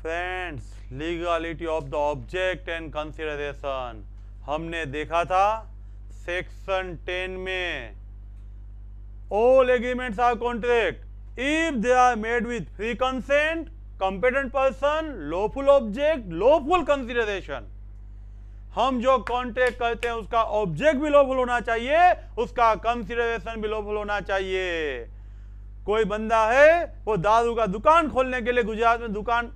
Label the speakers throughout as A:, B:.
A: Friends, legality of the object and consideration हमने देखा था सेक्शन 10 में। All agreements are contract if they are made with free consent, competent person, lawful object, lawful consideration. हम जो contract करते हैं उसका ऑब्जेक्ट भी लॉफुल होना चाहिए, उसका कंसिडरेशन भी लॉफुल होना चाहिए। कोई बंदा है वो दारू का दुकान खोलने के लिए गुजरात में दुकान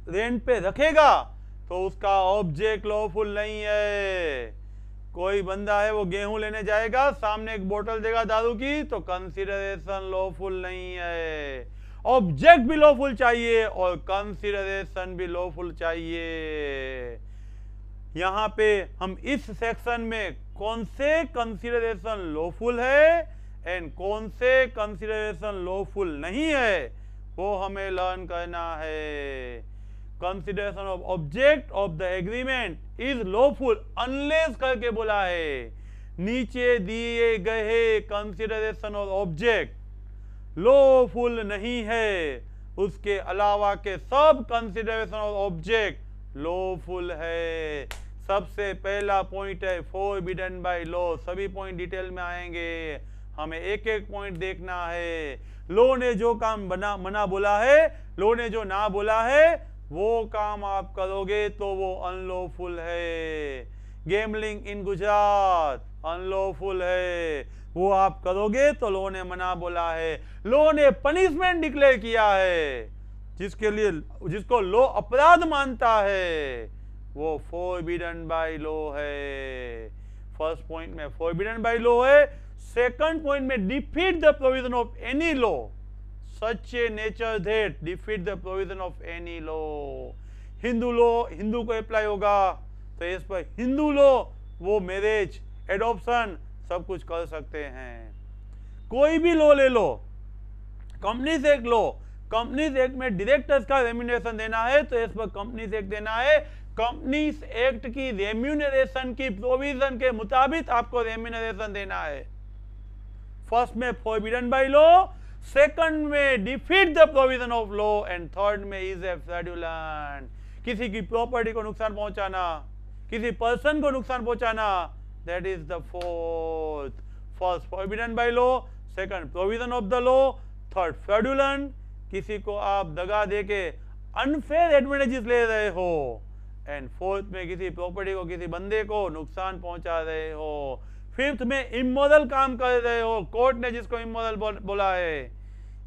A: रेंट पे रखेगा तो उसका ऑब्जेक्ट लॉफुल नहीं है। कोई बंदा है वो गेहूं लेने जाएगा, सामने एक बोतल देगा दारू की, तो कंसिडरेशन लॉफुल नहीं है। ऑब्जेक्ट भी लॉफुल चाहिए और कंसिडरेशन भी लॉफुल चाहिए। यहां पे हम इस सेक्शन में कौन से कंसिडरेशन लॉफुल है एंड कौन से कंसिडरेशन लॉफुल नहीं है वो हमें लर्न करना है। Consideration of object of the agreement is lawful unless करके बोला है। नीचे दिए गए कंसिडरेशन ऑफ ऑब्जेक्ट लॉफुल नहीं है, उसके अलावा के सब कंसिडरेशन ऑफ ऑब्जेक्ट लॉफुल है। सबसे पहला पॉइंट है फोरबिडन बाय लॉ। सभी पॉइंट डिटेल में आएंगे, हमें एक एक पॉइंट देखना है। लॉ ने जो काम मना बोला है, लॉ ने जो ना बोला है, वो काम आप करोगे तो वो अनलॉफुल है। गेमलिंग इन गुजरात अनलॉफुल है, वो आप करोगे तो लॉ ने मना बोला है। लॉ ने पनिशमेंट डिक्लेयर किया है, जिसको लॉ अपराध मानता है, वो फोरबिडन बाय लॉ है। फर्स्ट पॉइंट में फोरबिडन बाय लॉ है। सेकंड पॉइंट में defeat the provision of any law such a nature that defeat the provision of any law। Hindu law Hindu को अप्लाई होगा तो इस पर हिंदू लॉ वो मैरिज, एडॉप्शन सब कुछ कर सकते हैं। कोई भी लॉ ले लो, कंपनीज एक्ट लो, कंपनीज एक्ट में डायरेक्टर्स का रेम्यूनरेशन देना है तो इस पर कंपनीज एक्ट देना है। कंपनीज एक्ट की रेम्यूनरेशन की प्रोविजन के मुताबिक आपको रेम्यूनरेशन देना है। फर्स्ट में फोरबिडन बाय लॉ, सेकंड में defeat the provision of law and third में इज ए फ्रॉडुलेंट। किसी की प्रॉपर्टी को नुकसान पहुंचाना, किसी पर्सन को नुकसान पहुंचाना, that is the fourth. First forbidden by law, second provision of the law, third fraudulent. किसी को आप दगा देके अनफेयर एडवांटेजेस ले रहे हो, एंड फोर्थ में किसी प्रॉपर्टी को, किसी बंदे को नुकसान पहुंचा रहे हो। फिफ्थ में इमोरल काम कर रहे हो, कोर्ट ने जिसको इमोरल बोला है।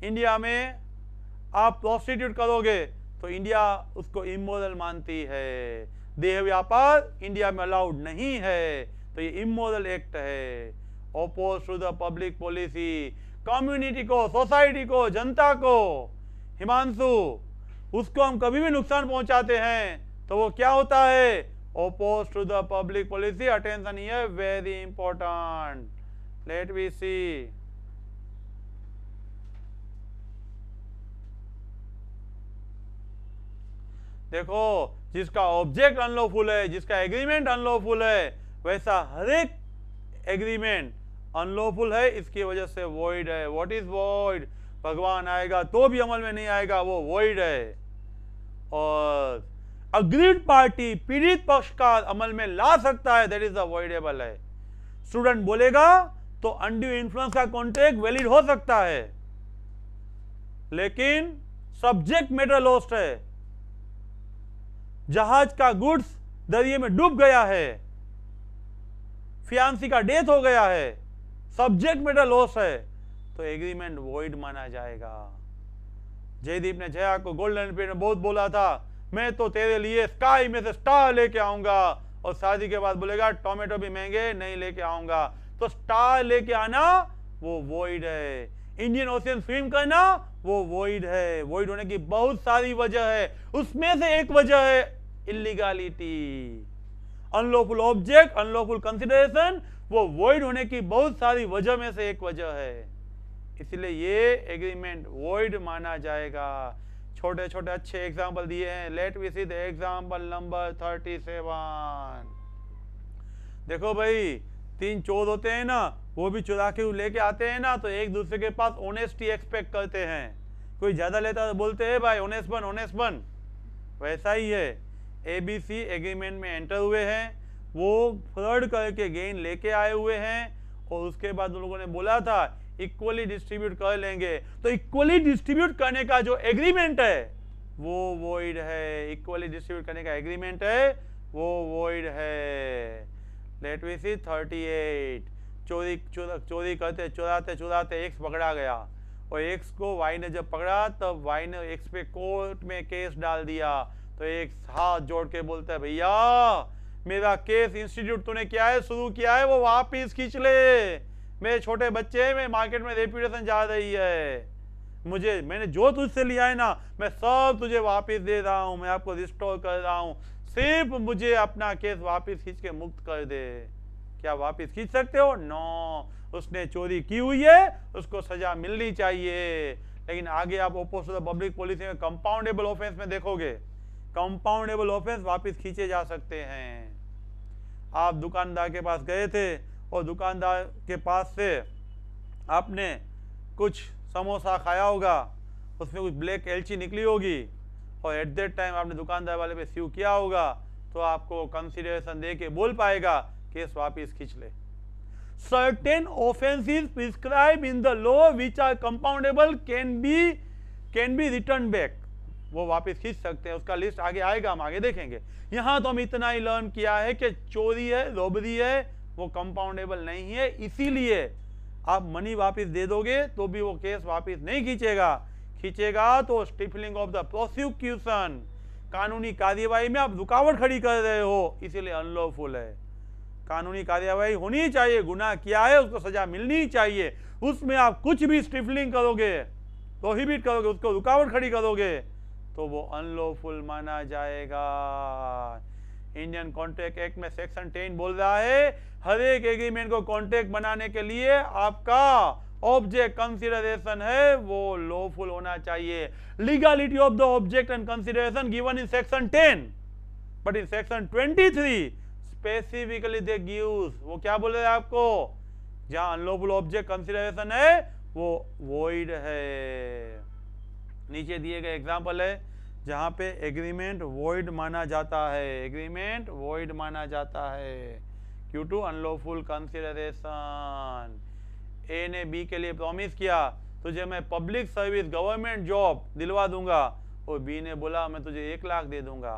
A: इंडिया में आप प्रोस्टिट्यूट करोगे तो इंडिया उसको इमोरल मानती है। देह व्यापार इंडिया में अलाउड नहीं है, तो ये इमोरल एक्ट है। Oppose to the public policy, community को, सोसाइटी को, जनता को, हिमांशु उसको हम कभी भी नुकसान पहुंचाते हैं तो वो क्या होता है? Opposed to the public policy। Attention here, very important। Let me see। देखो, जिसका ऑब्जेक्ट अनलॉफुल है, जिसका एग्रीमेंट अनलॉफुल है, वैसा हर एक एग्रीमेंट अनलॉफुल है, इसकी वजह से वॉइड है। What is void? भगवान आएगा तो भी अमल में नहीं आएगा, वो वॉइड है। और अग्रीड पार्टी पीड़ित पक्षकार अमल में ला सकता है, दैट इज अवॉइडेबल है। स्टूडेंट बोलेगा तो अनड्यू इन्फ्लुएंस का कॉन्ट्रैक्ट वैलिड हो सकता है, लेकिन सब्जेक्ट मैटर लॉस्ट है। जहाज का गुड्स दरिया में डूब गया है, फियांसी का डेथ हो गया है, सब्जेक्ट मैटर लॉस है, तो एग्रीमेंट वॉइड माना जाएगा। जयदीप ने जया को गोल्डन पीरियड में बहुत बोला था, मैं तो तेरे लिए स्काई में से स्टार लेके आऊंगा, और शादी के बाद बोलेगा टोमेटो भी महंगे नहीं लेके आऊंगा, तो स्टार लेके आना वो वॉइड है। इंडियन ओशियन स्विम करना वो वॉइड है। वॉइड होने की बहुत सारी वजह है, उसमें से एक वजह है illegality. Unlawful object, unlawful consideration, वो वॉइड होने की बहुत सारी वजह में से एक वजह है, इसलिए ये एग्रीमेंट वॉइड माना जाएगा। छोटे छोटे अच्छे एग्जाम्पल दिए हैं। Let we see the example number 37। देखो भाई, 3 चोर होते हैं ना, वो भी चुरा के लेके आते हैं ना, तो एक दूसरे के पास ऑनेस्टी एक्सपेक्ट करते हैं। कोई ज्यादा लेता है तो बोलते हैं भाई ऑनेस्ट बन, ऑनेस्ट बन। वैसा ही है, ABC एग्रीमेंट में एंटर हुए हैं, वो फ्लड करके गेन लेके आए हुए हैं, और उसके बाद उन लोगों ने बोला था इक्वली डिस्ट्रीब्यूट कर लेंगे, तो इक्वली डिस्ट्रीब्यूट करने का जो एग्रीमेंट है वो वॉइड है, इक्वली डिस्ट्रीब्यूट करने का एग्रीमेंट है वो वॉइड है। लेट वी सी 38, चोरी करते चुराते एक्स पकड़ा गया, और एक्स को वाई ने जब पकड़ा तब वाई ने एक्स पे कोर्ट में केस डाल दिया, तो एक्स हाथ जोड़ के बोलता है भैया मेरा केस इंस्टीट्यूट तूने क्या है शुरू किया है वो वापिस खींच ले, मेरे छोटे बच्चे में मार्केट में रेपुटेशन जा रही है, मैंने जो तुझसे लिया है ना मैं सब तुझे वापस दे रहा हूं, मैं आपको रिस्टोर कर रहा हूं, सिर्फ मुझे अपना केस वापस खींच के मुक्त कर दे। क्या वापस खींच सकते हो? नो, उसने चोरी की हुई है, उसको सजा मिलनी चाहिए। लेकिन आगे आप ऑपोजिट पब्लिक पॉलिसी में कंपाउंडेबल ऑफेंस में देखोगे, कंपाउंडेबल ऑफेंस वापस खींचे जा सकते हैं। आप दुकानदार के पास गए थे और दुकानदार के पास से आपने कुछ समोसा खाया होगा, उसमें कुछ ब्लैक एलची निकली होगी, और एट दैट टाइम आपने दुकानदार वाले पे स्यू किया होगा, तो आपको कंसिडरेशन दे के बोल पाएगा केस वापस खींच ले। Certain offences prescribe in the law which are compoundable can be return back, वो वापस खींच सकते हैं, उसका लिस्ट आगे आएगा, हम आगे देखेंगे। यहां तो हम इतना ही लर्न किया है कि चोरी है, रॉबरी है, वो कंपाउंडेबल नहीं है, इसीलिए आप मनी वापस दे दोगे तो भी वो केस वापस नहीं खींचेगा तो स्टिफलिंग ऑफ द प्रोसिक्यूशन, कानूनी कार्यवाही में आप रुकावट खड़ी कर रहे हो, इसीलिए अनलॉफुल है। कानूनी कार्यवाही होनी चाहिए, गुनाह किया है उसको सजा मिलनी चाहिए, उसमें आप कुछ भी स्टिफलिंग करोगे, प्रोहिबिट करोगे, उसको रुकावट खड़ी करोगे तो वो अनलॉफुल माना जाएगा। इंडियन कॉन्ट्रैक्ट एक्ट में सेक्शन 10 बोल रहा है हर एक एग्रीमेंट को कॉन्ट्रैक्ट बनाने के लिए आपका ऑब्जेक्ट कंसिडरेशन है वो लॉफुल होना चाहिए। Legality of the object and consideration given in section 10, but in section 23 specifically they gives, वो क्या बोल रहे हैं आपको, जहां अनलॉफुल ऑब्जेक्ट कंसिडरेशन है वो वॉइड है। नीचे दिए गए एग्जांपल है जहां पे एग्रीमेंट वॉइड माना जाता है, एग्रीमेंट वॉइड माना जाता है ड्यू टू अनलॉफुल कंसिडरेशन। ए ने बी के लिए प्रॉमिस किया तुझे मैं पब्लिक सर्विस गवर्नमेंट जॉब दिलवा दूंगा, और बी ने बोला मैं तुझे 1 लाख दे दूंगा।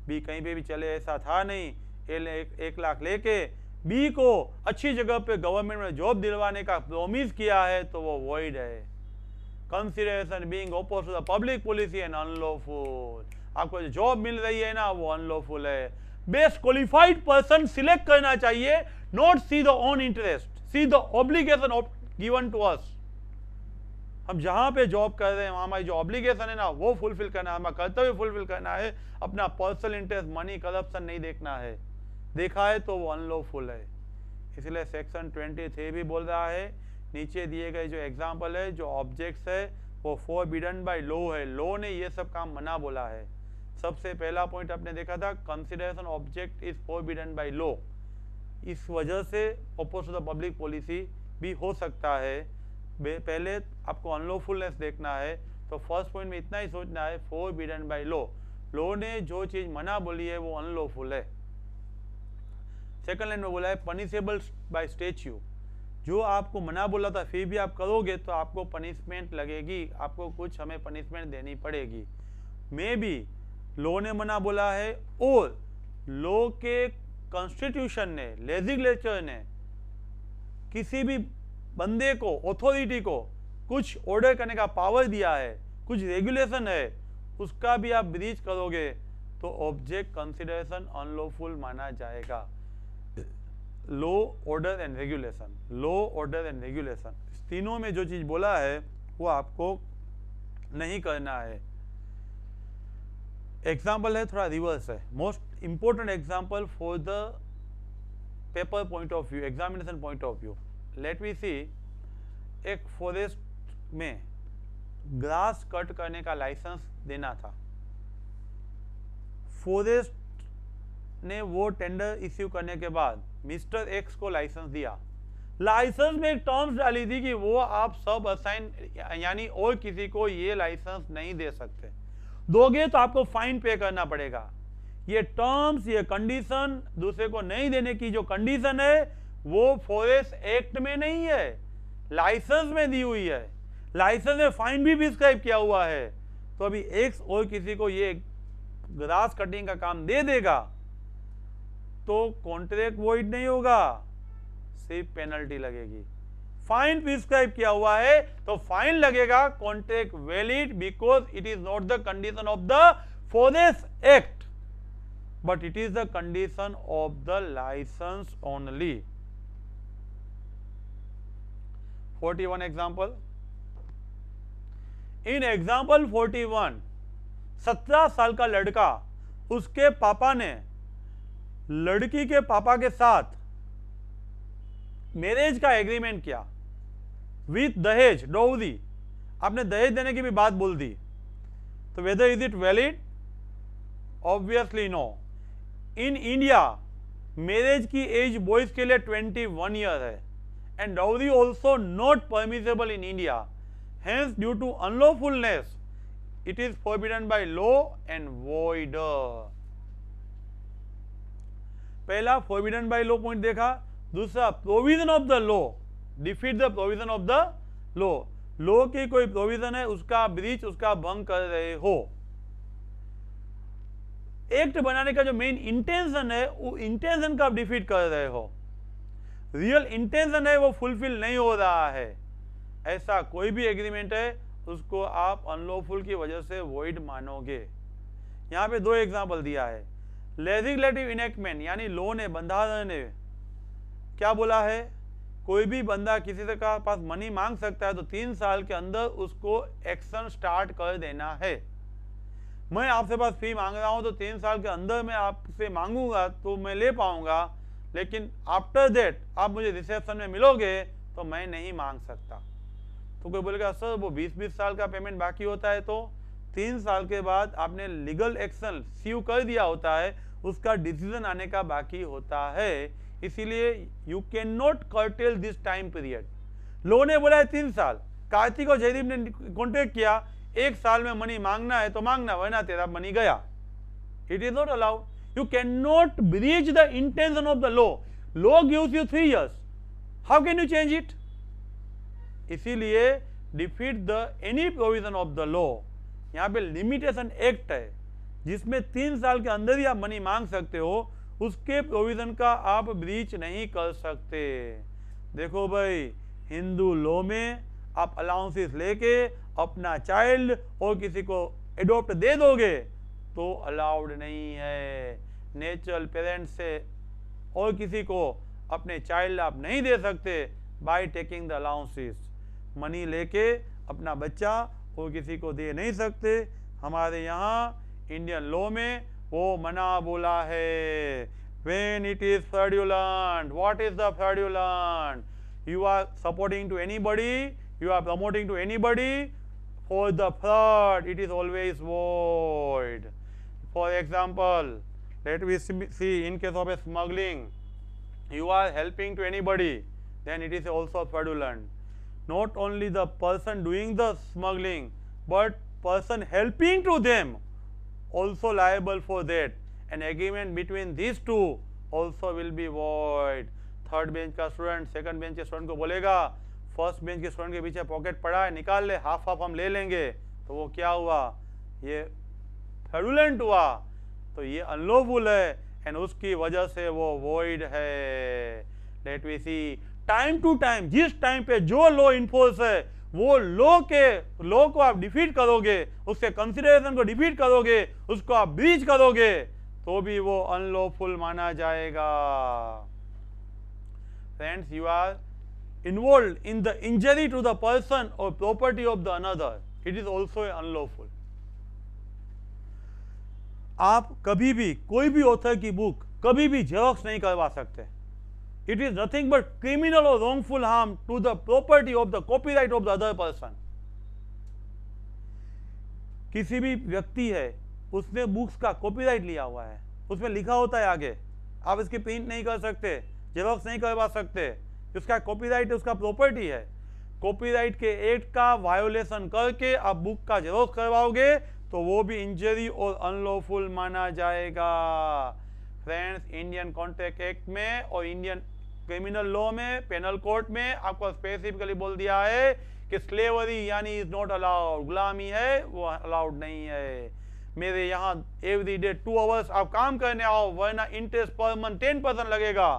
A: बी कहीं पे भी चले ऐसा था नहीं, ए ने 1 लाख लेके बी को अच्छी जगह पे गवर्नमेंट में जॉब दिलवाने का प्रॉमिस किया है तो वो वॉइड है। Consideration being oppose to the public policy and unlawful, आपको जो जॉब मिल रही है ना वो अनलॉफुल है। बेस्ट क्वालिफाइड पर्सन सिलेक्ट करना चाहिए, not see the own interest, see the obligation given to us. हम जहां पे जॉब कर रहे हैं वहां हमारी जो ऑब्लिगेशन है ना वो फुलफिल करना है, हमारा कर्तव्य फुलफिल करना है, अपना पर्सनल इंटरेस्ट मनी करप्शन नहीं देखना है, देखा है तो वो अनलॉफुल है। इसलिए सेक्शन 23 भी बोल रहा है, नीचे दिए गए जो एग्जाम्पल है जो ऑब्जेक्ट्स है वो फॉरबिडन बाय लॉ है, लॉ ने ये सब काम मना बोला है। सबसे पहला पॉइंट आपने देखा था consideration object is forbidden by law, इस वजह से oppose to the public policy भी हो सकता है। पहले आपको अनलॉफुलनेस देखना है तो फर्स्ट पॉइंट में इतना ही सोचना है फॉरबिडन बाय लॉ, लॉ ने जो चीज मना बोली है वो अनलॉफुल है। सेकंड लाइन में बोला है पनिशेबल बाय स्टैच्यू, जो आपको मना बोला था फिर भी आप करोगे तो आपको पनिशमेंट लगेगी, आपको कुछ हमें पनिशमेंट देनी पड़ेगी। मे बी लॉ ने मना बोला है और लॉ के कॉन्स्टिट्यूशन ने, लेजिस्लेचर ने किसी भी बंदे को, अथॉरिटी को कुछ ऑर्डर करने का पावर दिया है, कुछ रेगुलेशन है, उसका भी आप ब्रीच करोगे तो ऑब्जेक्ट कंसिडरेशन अनलॉफुल माना जाएगा। Law, order and regulation, law, order and regulation, तीनों में जो चीज बोला है वो आपको नहीं करना है। एग्जाम्पल है थोड़ा रिवर्स है, most important example for the paper point of view, examination point of view. Let we see, एक फॉरेस्ट में ग्रास कट करने का लाइसेंस देना था, फॉरेस्ट ने वो टेंडर इश्यू करने के बाद मिस्टर एक्स को लाइसेंस दिया। लाइसेंस में एक टर्म्स डाली थी कि वो आप सब असाइन यानी और किसी को ये लाइसेंस नहीं दे सकते। दोगे तो आपको फाइन पे करना पड़ेगा। ये टर्म्स, ये कंडीशन दूसरे को नहीं देने की जो कंडीशन है वो फॉरेस्ट एक्ट में नहीं है, लाइसेंस में दी हुई है। लाइसेंस में फाइन भी प्रिस्क्राइब किया हुआ है। तो अभी एक्स और किसी को ये ग्रास कटिंग का काम दे देगा तो कॉन्ट्रैक्ट वॉइड नहीं होगा, सिर्फ पेनल्टी लगेगी। फाइन प्रिस्क्राइब किया हुआ है तो फाइन लगेगा, contract valid because it is not the condition of the forest act but it is the condition of the licence only. 41 example. In example 41 17 साल का लड़का, उसके पापा ने लड़की के पापा के साथ मैरिज का एग्रीमेंट किया विथ दहेज, डोवरी। आपने दहेज देने की भी बात बोल दी, तो whether is it valid? Obviously no. In India marriage की एज बॉयज के लिए 21 ईयर है and dowry also not permissible in India. Hence, due to unlawfulness, it is forbidden by law and void. पहला forbidden by law पॉइंट देखा, दूसरा provision of the law, defeat the provision of the law. Law की कोई provision है उसका breach, उसका भंग कर रहे हो। एक्ट बनाने का जो मेन इंटेंशन है वो इंटेंशन का आप डिफीट कर रहे हो। रियल इंटेंशन है वो फुलफिल नहीं हो रहा है। ऐसा कोई भी एग्रीमेंट है उसको आप अनलॉफुल की वजह से वॉइड मानोगे। यहाँ पे 2 एग्जाम्पल दिया है। लेजिस्लेटिव इनेक्टमेंट यानी लॉ ने, बंधारण ने क्या बोला है, कोई भी बंदा किसी से का पास मनी मांग सकता है तो 3 साल के अंदर उसको एक्शन स्टार्ट कर देना है। मैं आपसे पास फी मांग रहा हूँ तो 3 साल के अंदर मैं आपसे मांगूंगा तो मैं ले पाऊंगा, लेकिन आफ्टर दैट आप मुझे रिसेप्शन में मिलोगे तो मैं नहीं मांग सकता। तो कोई बोलेगा सर वो 20-20 साल का पेमेंट बाकी होता है, तो 3 साल के बाद आपने लीगल एक्शन सीव कर दिया होता है, उसका डिसीजन आने का बाकी होता है। इसीलिए you can not cartel this time period. Law ने बोला है 3 साल, कार्तिक और जयदीप ने कॉन्ट्रैक्ट किया 1 साल में मनी मांगना है तो मांगना, वरना तेरा मनी गया। It is not allowed. You can not breach the intention of the law. Law gives you 3 years, how can you change it? इसीलिए defeat the any provision of the law. यहाँ पे लिमिटेशन एक्ट है जिसमें 3 साल के अंदर ही आप money मांग सकते हो, उसके प्रोविजन का आप ब्रीच नहीं कर सकते। देखो भाई, हिंदू लॉ में आप अलाउंसेस लेके अपना चाइल्ड और किसी को एडॉप्ट दे दोगे तो अलाउड नहीं है। नेचुरल पेरेंट्स से और किसी को अपने चाइल्ड आप नहीं दे सकते by taking the allowances. Money लेके अपना बच्चा और किसी को दे नहीं सकते। हमारे यहाँ इंडियन लॉ में वो मना बोला है। When it is fraudulent, what is the fraudulent? You are supporting to anybody, you are promoting to anybody for the fraud, it is always void. For example, let me see in case of a smuggling, you are helping to anybody, then it is also fraudulent. Not only the person doing the smuggling, but person helping to them also liable for that. An agreement between these two also will be void. Third bench का student second bench के student को बोलेगा first bench के student के पीछे pocket पड़ा है, निकाल ले, हाफ हाफ हम ले लेंगे, तो वो क्या हुआ, ये फ्रॉडुलेंट हुआ, तो ये अनलॉफुल है एंड उसकी वजह से वो वॉइड है। Let we see, time to time, जिस टाइम पे जो लॉ इन्फोर्स है वो लॉ को आप डिफीट करोगे, उसके कंसिडरेशन को डिफीट करोगे, उसको आप ब्रीच करोगे तो भी वो अनलॉफुल माना जाएगा। Friends, you are involve in the injury to the person और property of the another, it is also unlawful. आप कभी भी कोई भी ऑथर की बुक कभी भी जेरोक्स नहीं करवा सकते। It is nothing but criminal और wrongful harm to the property of the copyright of the other person. किसी भी व्यक्ति है, उसने बुक्स का कॉपीराइट लिया हुआ है, उसमें लिखा होता है आगे, आप इसकी प्रिंट नहीं कर सकते, जेरोक्स नहीं करवा सकते, उसका कॉपीराइट उसका प्रॉपर्टी है। कॉपीराइट के एक्ट का वायोलेशन करके आप बुक का जेरोक्स करवाओगे तो वो भी इंजरी और अनलॉफुल माना जाएगा। फ्रेंड्स, इंडियन कॉन्ट्रैक्ट एक्ट में और इंडियन क्रिमिनल लॉ में, पेनल कोर्ट में आपको स्पेसिफिकली बोल दिया है कि स्लेवरी यानी इज नॉट अलाउड, गुलामी है वो अलाउड नहीं है। मेरे यहाँ एवरी डे 2 आवर्स आप काम करने आओ, वरना इंटरेस्ट पर मंथ 10% लगेगा।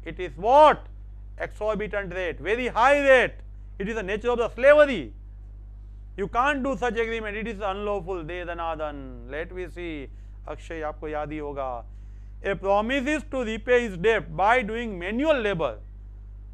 A: It is what? exorbitant rate, very high rate. It is the nature of the slavery. You can't do such agreement. It is unlawful. De danadan. Let me see. Akshay आपको याद ही होगा। A promises to repay his debt by doing manual labor.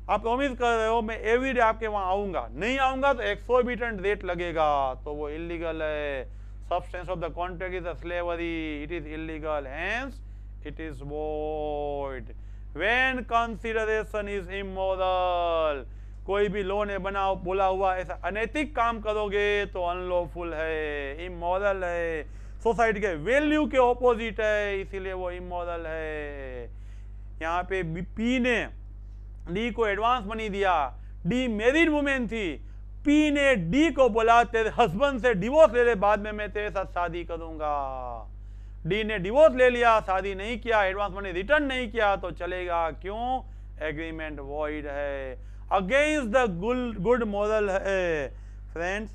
A: आप promise कर रहे हो मैं every day आपके वहां आऊंगा, नहीं आऊंगा तो एक्सोर्बिटेंट रेट लगेगा, तो वो इलीगल है। Substance of the contract is a slavery, it is illegal, hence it is void. When consideration is immoral, कोई भी लॉ ने बोला हुआ ऐसा अनैतिक काम करोगे तो अनलॉफुल है, इमोरल है, सोसाइटी के वैल्यू के ऑपोजिट है, इसीलिए वो इमोरल है। यहाँ पे पी ने डी को एडवांस मनी दिया, डी मैरिड वुमेन थी, पी ने डी को बोला तेरे हस्बैंड से डिवोर्स ले ले, बाद में मैं तेरे साथ शादी करूंगा। डी ने डिवोर्स ले लिया, शादी नहीं किया, एडवांस मनी रिटर्न नहीं किया तो चलेगा, क्यों? एग्रीमेंट वॉइड है, अगेंस्ट द गुड मॉरल है। फ्रेंड्स,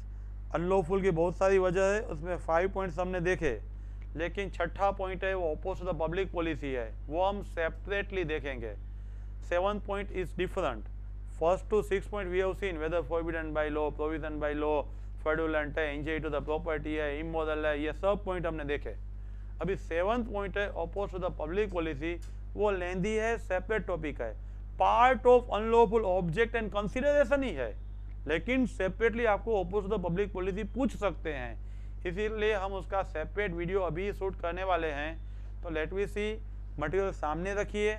A: अनलॉफुल की बहुत सारी वजह है, उसमें 5 पॉइंट्स हमने देखे, लेकिन छठा पॉइंट है वो oppose to the public policy है, वो हम सेपरेटली देखेंगे। 7th point is different. 1st to 6th point we have seen whether forbidden by law, provision by law, fraudulent है, इंजरी टू द प्रॉपर्टी है, इमोरल है, ये सब पॉइंट हमने देखे। अभी 7th पॉइंट है oppose to the public policy, वो लेंदी है, सेपरेट टॉपिक है, part of unlawful object and consideration ही है, लेकिन सेपरेटली आपको oppose to the public policy पूछ सकते हैं, इसीलिए हम उसका सेपरेट वीडियो अभी शूट करने वाले हैं। तो लेट वी सी, मटेरियल सामने रखिए,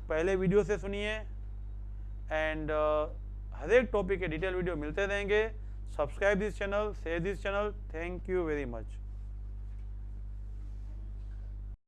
A: पहले वीडियो से सुनिए, एंड हर एक टॉपिक के डिटेल वीडियो मिलते रहेंगे। Subscribe this channel, share this channel. Thank you very much.